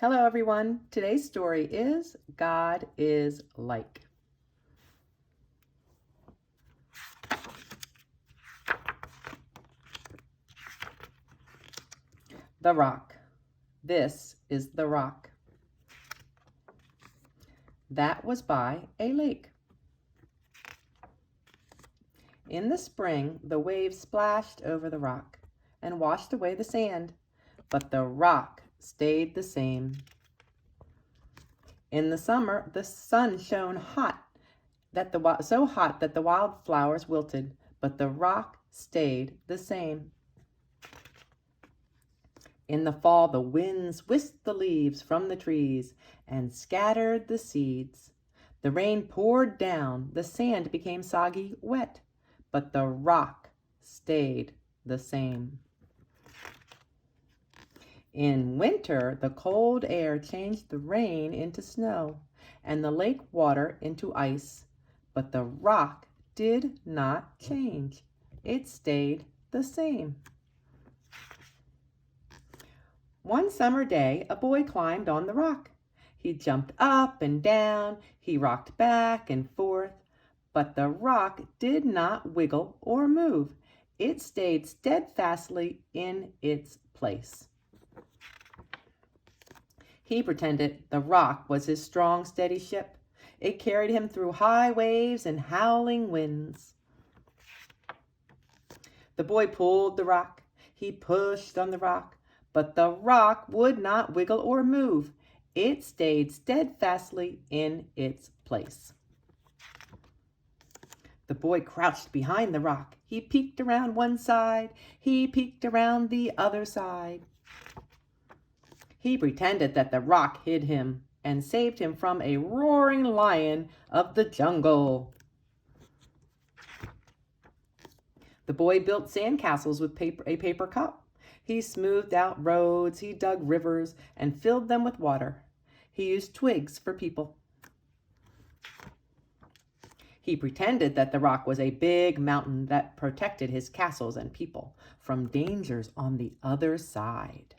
Hello, everyone. Today's story is God is Like. The rock. This is the rock. That was by a lake. In the spring, the waves splashed over the rock and washed away the sand, but the rock stayed the same. In the summer, the sun shone so hot that the wildflowers wilted, but the rock stayed the same. In the fall, the winds whisked the leaves from the trees and scattered the seeds. The rain poured down, the sand became soggy wet, but the rock stayed the same. In winter, the cold air changed the rain into snow and the lake water into ice, but the rock did not change. It stayed the same. One summer day, a boy climbed on the rock. He jumped up and down, he rocked back and forth, but the rock did not wiggle or move. It stayed steadfastly in its place. He pretended the rock was his strong, steady ship. It carried him through high waves and howling winds. The boy pulled the rock. He pushed on the rock, but the rock would not wiggle or move. It stayed steadfastly in its place. The boy crouched behind the rock. He peeked around one side. He peeked around the other side. He pretended that the rock hid him and saved him from a roaring lion of the jungle. The boy built sandcastles with a paper cup. He smoothed out roads, he dug rivers, and filled them with water. He used twigs for people. He pretended that the rock was a big mountain that protected his castles and people from dangers on the other side.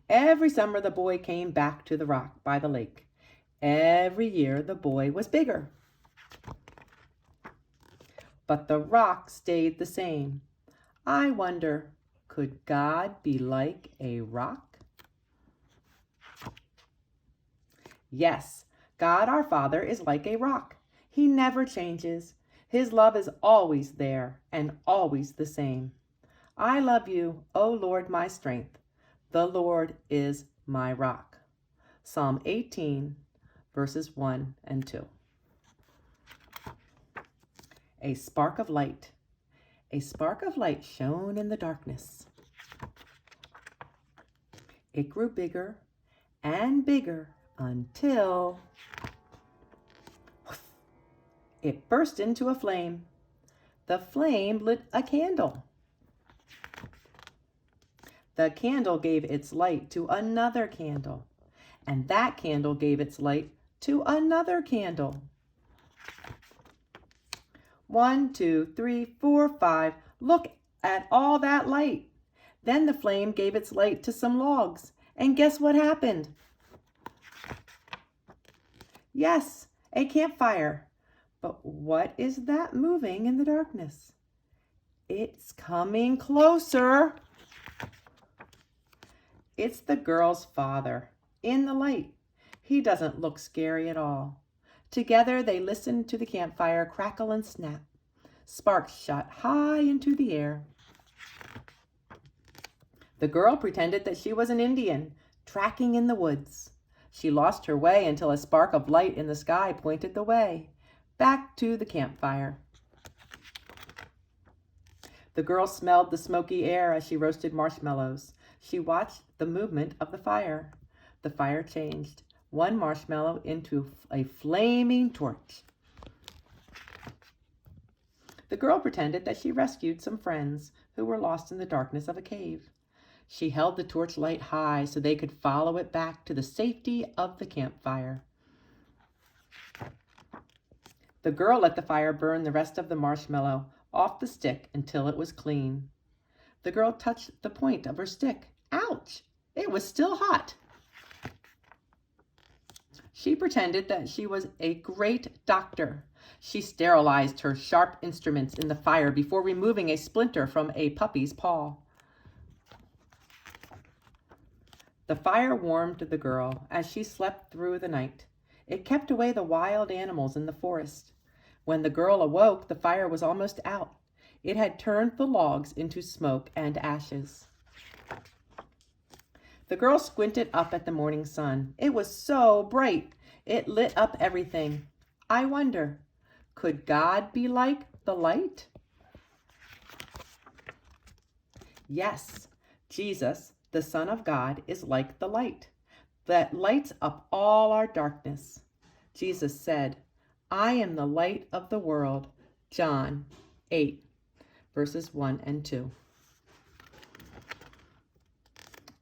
Every summer, the boy came back to the rock by the lake. Every year, the boy was bigger. But the rock stayed the same. I wonder, could God be like a rock? Yes, God our Father is like a rock. He never changes. His love is always there and always the same. I love you, O Lord, my strength. The Lord is my rock. Psalm 18, verses 1 and 2. A spark of light. A spark of light shone in the darkness. It grew bigger and bigger until it burst into a flame. The flame lit a candle. The candle gave its light to another candle, and that candle gave its light to another candle. 1, 2, 3, 4, 5. Look at all that light. Then the flame gave its light to some logs, and guess what happened? Yes, a campfire. But what is that moving in the darkness? It's coming closer. It's the girl's father, in the light. He doesn't look scary at all. Together they listened to the campfire crackle and snap. Sparks shot high into the air. The girl pretended that she was an Indian, tracking in the woods. She lost her way until a spark of light in the sky pointed the way, back to the campfire. The girl smelled the smoky air as she roasted marshmallows. She watched the movement of the fire. The fire changed one marshmallow into a flaming torch. The girl pretended that she rescued some friends who were lost in the darkness of a cave. She held the torch light high so they could follow it back to the safety of the campfire. The girl let the fire burn the rest of the marshmallow off the stick until it was clean. The girl touched the point of her stick. Ouch! It was still hot. She pretended that she was a great doctor. She sterilized her sharp instruments in the fire before removing a splinter from a puppy's paw. The fire warmed the girl as she slept through the night. It kept away the wild animals in the forest. When the girl awoke, the fire was almost out. It had turned the logs into smoke and ashes. The girl squinted up at the morning sun. It was so bright. It lit up everything. I wonder, could God be like the light? Yes, Jesus, the Son of God, is like the light that lights up all our darkness. Jesus said, I am the light of the world. John 8, verses 1 and 2.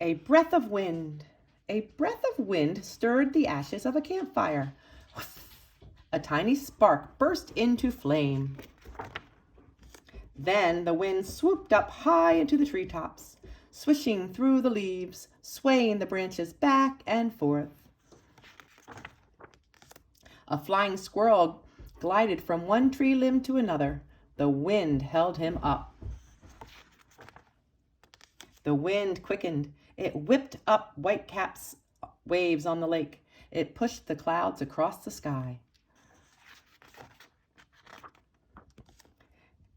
A breath of wind. A breath of wind stirred the ashes of a campfire. A tiny spark burst into flame. Then the wind swooped up high into the treetops, swishing through the leaves, swaying the branches back and forth. A flying squirrel glided from one tree limb to another. The wind held him up. The wind quickened. It whipped up whitecaps waves on the lake. It pushed the clouds across the sky.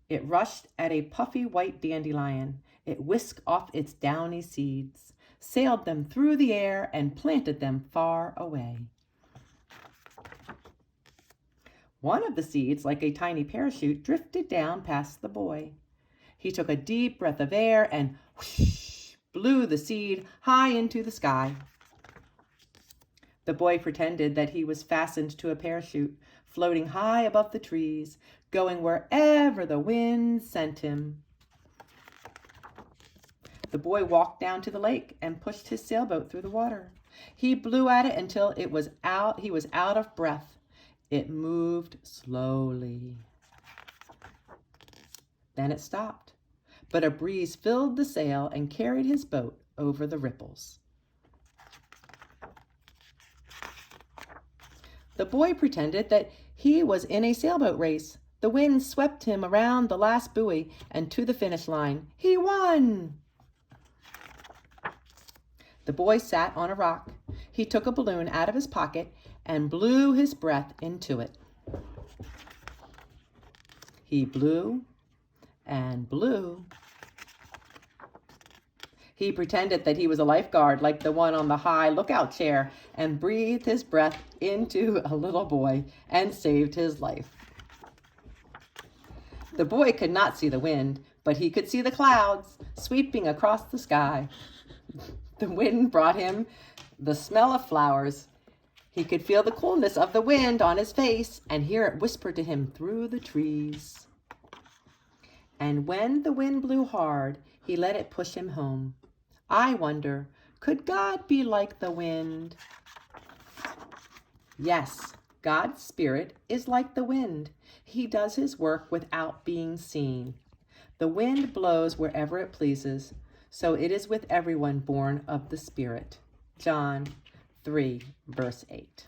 It rushed at a puffy white dandelion. It whisked off its downy seeds, sailed them through the air, and planted them far away. One of the seeds, like a tiny parachute, drifted down past the boy. He took a deep breath of air and whoosh, blew the seed high into the sky. The boy pretended that he was fastened to a parachute, floating high above the trees, going wherever the wind sent him. The boy walked down to the lake and pushed his sailboat through the water. He blew at it until he was out of breath. It moved slowly. Then it stopped, but a breeze filled the sail and carried his boat over the ripples. The boy pretended that he was in a sailboat race. The wind swept him around the last buoy and to the finish line. He won! The boy sat on a rock. He took a balloon out of his pocket and blew his breath into it. He blew and blew. He pretended that he was a lifeguard like the one on the high lookout chair and breathed his breath into a little boy and saved his life. The boy could not see the wind, but he could see the clouds sweeping across the sky. The wind brought him the smell of flowers. He could feel the coolness of the wind on his face and hear it whisper to him through the trees. And when the wind blew hard, he let it push him home. I wonder, could God be like the wind? Yes, God's Spirit is like the wind. He does his work without being seen. The wind blows wherever it pleases, so it is with everyone born of the Spirit. John 3, verse 8.